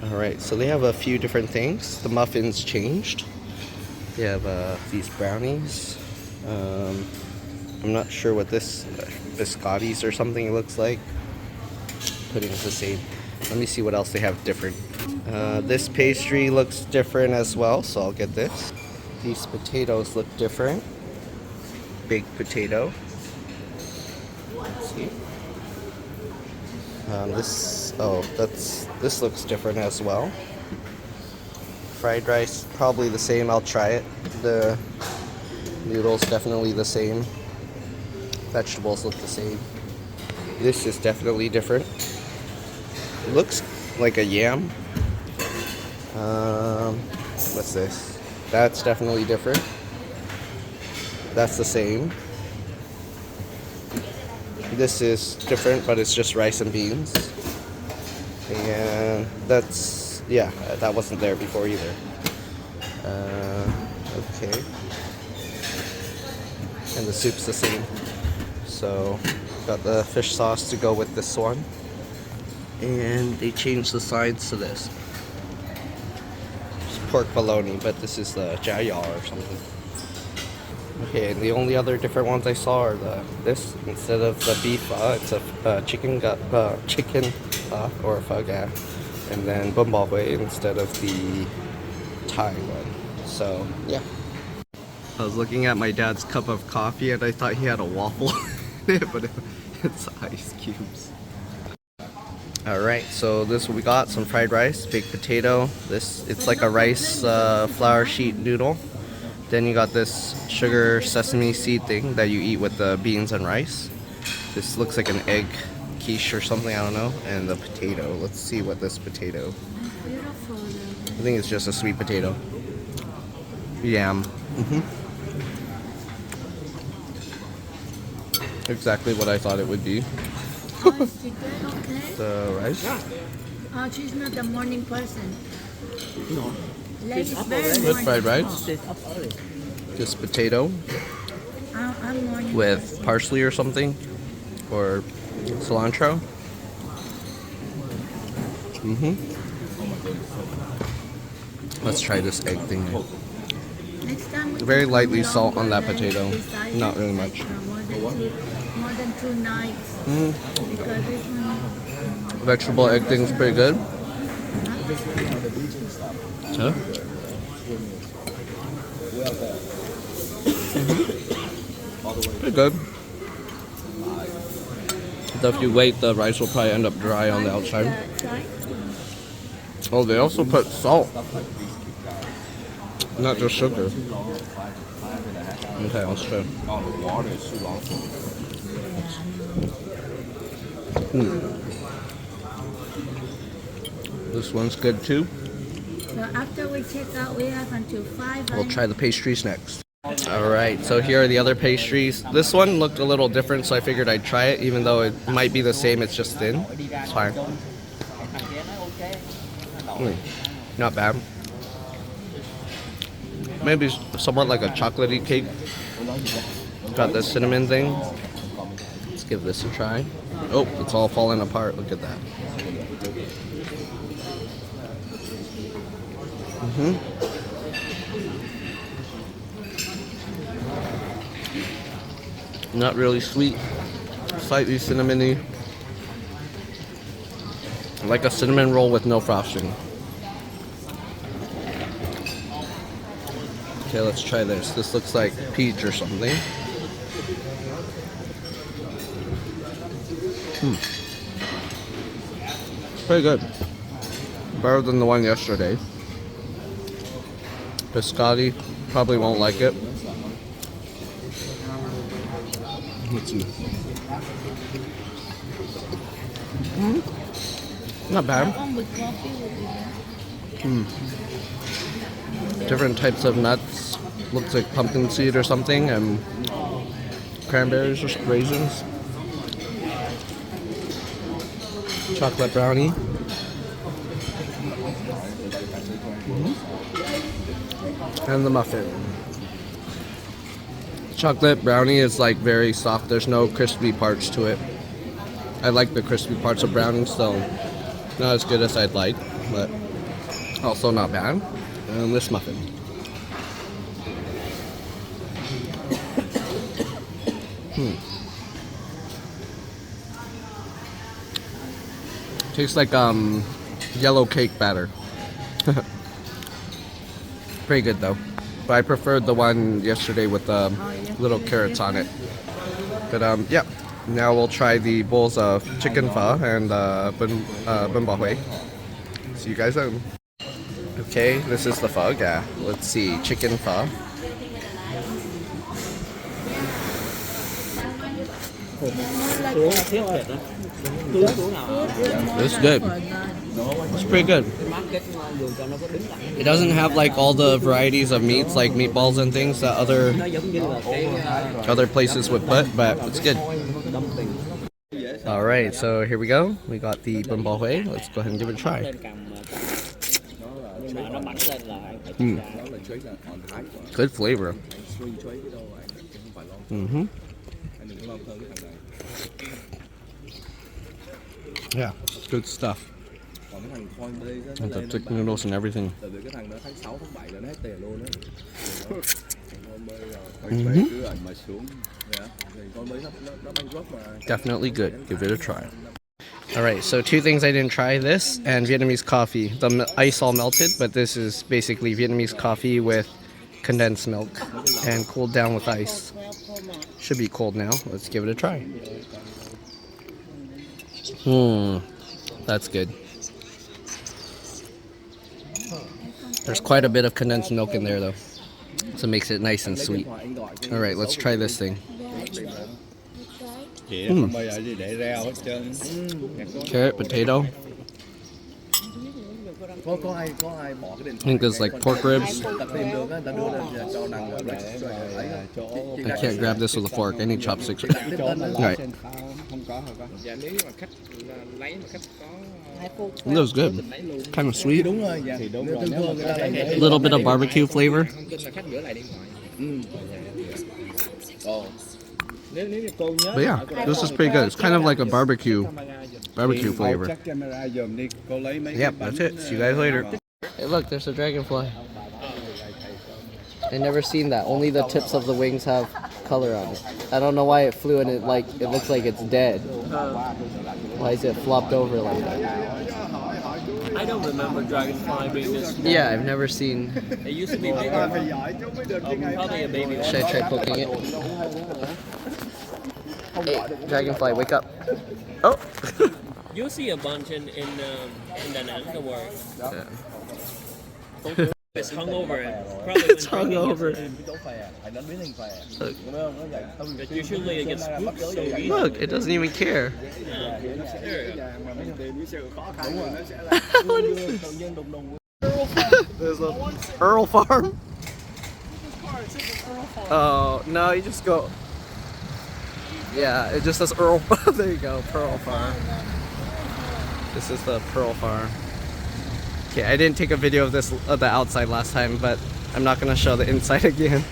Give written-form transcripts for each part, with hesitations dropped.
Alright, so they have a few different things. The muffins changed. They have these brownies. I'm not sure what this biscottis or something it looks like. Pudding's the same. Let me see what else they have different. This pastry looks different as well, so I'll get this. These potatoes look different. Baked potato. Let's see. This looks different as well. Fried rice, probably the same. I'll try it. The noodles definitely the same. Vegetables look the same. This is definitely different. It looks like a yam. What's this? That's definitely different. That's the same. This is different, but it's just rice and beans. And that's, yeah, that wasn't there before either. Okay. And the soup's the same. So, got the fish sauce to go with this one. And they changed the sides to this. It's pork bologna, but this is the jaya or something. Okay, and the only other different ones I saw are this instead of the beef, it's a chicken or pho, yeah. And then bumbawe instead of the Thai one. So yeah. I was looking at my dad's cup of coffee and I thought he had a waffle in it, but it's ice cubes. Alright, so this is what we got, some fried rice, baked potato. It's like a rice flour sheet noodle. Then you got this sugar sesame seed thing that you eat with the beans and rice. This looks like an egg quiche or something, I don't know. And the potato, let's see what this potato. I think it's just a sweet potato. Yam. Exactly what I thought it would be. The rice? She's not the morning person. No. With fried rice. Just potato with parsley or something, or cilantro. Let's try this egg thing. Very lightly salt on that potato, not really much. More than 2 nights. Because this one, Vegetable egg thing's pretty good. Huh? Pretty good. So if you wait, the rice will probably end up dry on the outside. Oh, they also put salt, not just sugar. Okay, let's try. This one's good too. so after we check out, we have until 5. We'll try the pastries next. Alright, so here are the other pastries. This one looked a little different, so I figured I'd try it, even though it might be the same, it's just thin. It's fine. Not bad. Maybe somewhat like a chocolatey cake. Got the cinnamon thing. Let's give this a try. Oh, it's all falling apart. Look at that. Not really sweet. Slightly cinnamony. Like a cinnamon roll with no frosting. Okay, let's try this. This looks like peach or something. Pretty good. Better than the one yesterday. Biscotti, probably won't like it. Let's see. Not bad. Different types of nuts. Looks like pumpkin seed or something, and cranberries or raisins. Chocolate brownie. And the muffin. Chocolate brownie is like very soft. There's no crispy parts to it. I like the crispy parts of brownie, so not as good as I'd like. but also not bad. And this muffin. Tastes like yellow cake batter. Pretty good though. But I preferred the one yesterday with the little carrots on it. But yeah. Now we'll try the bowls of chicken pho and binh bò Huế. See you guys soon. Okay, this is the pho. Yeah, let's see, chicken pho. It's good. It's pretty good. It doesn't have like all the varieties of meats like meatballs and things that other places would put, but it's good. Alright, so here we go. We got the binh bò Huế. Let's go ahead and give it a try. Good flavor. Yeah, good stuff. And the thick noodles and everything. Definitely good. Give it a try. Alright, so two things I didn't try. This and Vietnamese coffee. The ice all melted, but this is basically Vietnamese coffee with condensed milk and cooled down with ice. Should be cold now. Let's give it a try. That's good. There's quite a bit of condensed milk in there though, so it makes it nice and sweet. Alright, let's try this thing. Carrot, potato. I think there's like pork ribs. I can't grab this with a fork. I need chopsticks. Alright. That was good. Kind of sweet. A little bit of barbecue flavor. But yeah, this is pretty good. It's kind of like a barbecue flavor. Yep, that's it. See you guys later. Hey look, there's a dragonfly. I never seen that. Only the tips of the wings have color on it. I don't know why it flew and it looks like it's dead. Why is it flopped over like that? I don't remember dragonfly being this small. Yeah, I've never seen. It used to be bigger. Probably a baby one. Should I try poking it? Hey, dragonfly, wake up. Oh! You see a bunch in Da Nang, the work. Yeah. It's hung over it. It's hung over. But usually it gets spooked so easy. Look, it doesn't even care. Yeah. What is this? There's a Earl Farm? Oh, no, you just go. Yeah, it just says Earl. There you go, Pearl Farm. This is the Pearl Farm. Okay, I didn't take a video of this of the outside last time, but I'm not gonna show the inside again.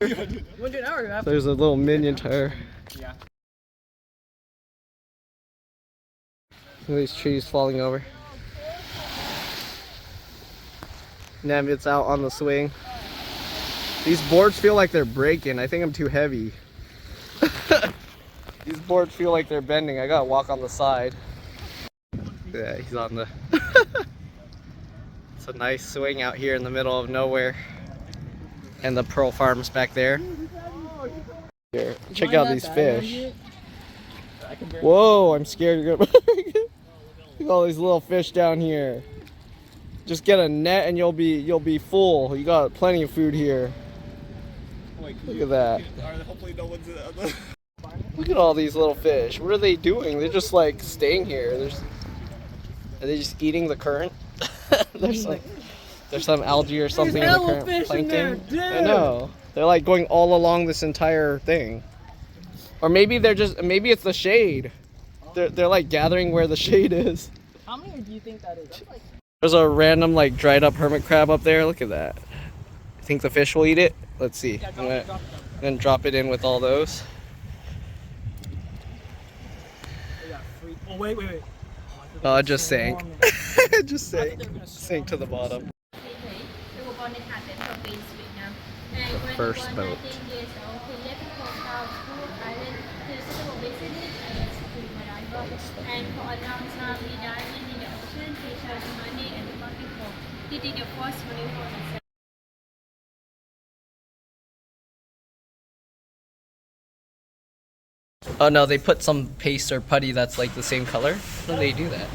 There's a little minion tire. Yeah. Look at these trees falling over. It's out on the swing. These boards feel like they're breaking. I think I'm too heavy. These boards feel like they're bending. I gotta walk on the side. Yeah, he's on the... It's a nice swing out here in the middle of nowhere. And the Pearl Farm's back there. Here, check out these fish. Whoa, I'm scared you're gonna... Look at all these little fish down here. Just get a net and you'll be full. You got plenty of food here. Look at that. Look at all these little fish. What are they doing? They're just like staying here. Are they just eating the current? There's some algae or something in the current plankton. I know. They're like going all along this entire thing. Or maybe maybe it's the shade. They're like gathering where the shade is. How many do you think that is? There's a random like dried up hermit crab up there. Look at that. I think the fish will eat it. Let's see. I'm gonna drop it in with all those. Oh wait. Oh, it just sank. It just sank. Sank to the bottom. The first boat. And for a long time, he died in the ocean. He showed money and pocketbook. He did the first money for himself. Oh no, they put some paste or putty that's like the same color. How do they do that?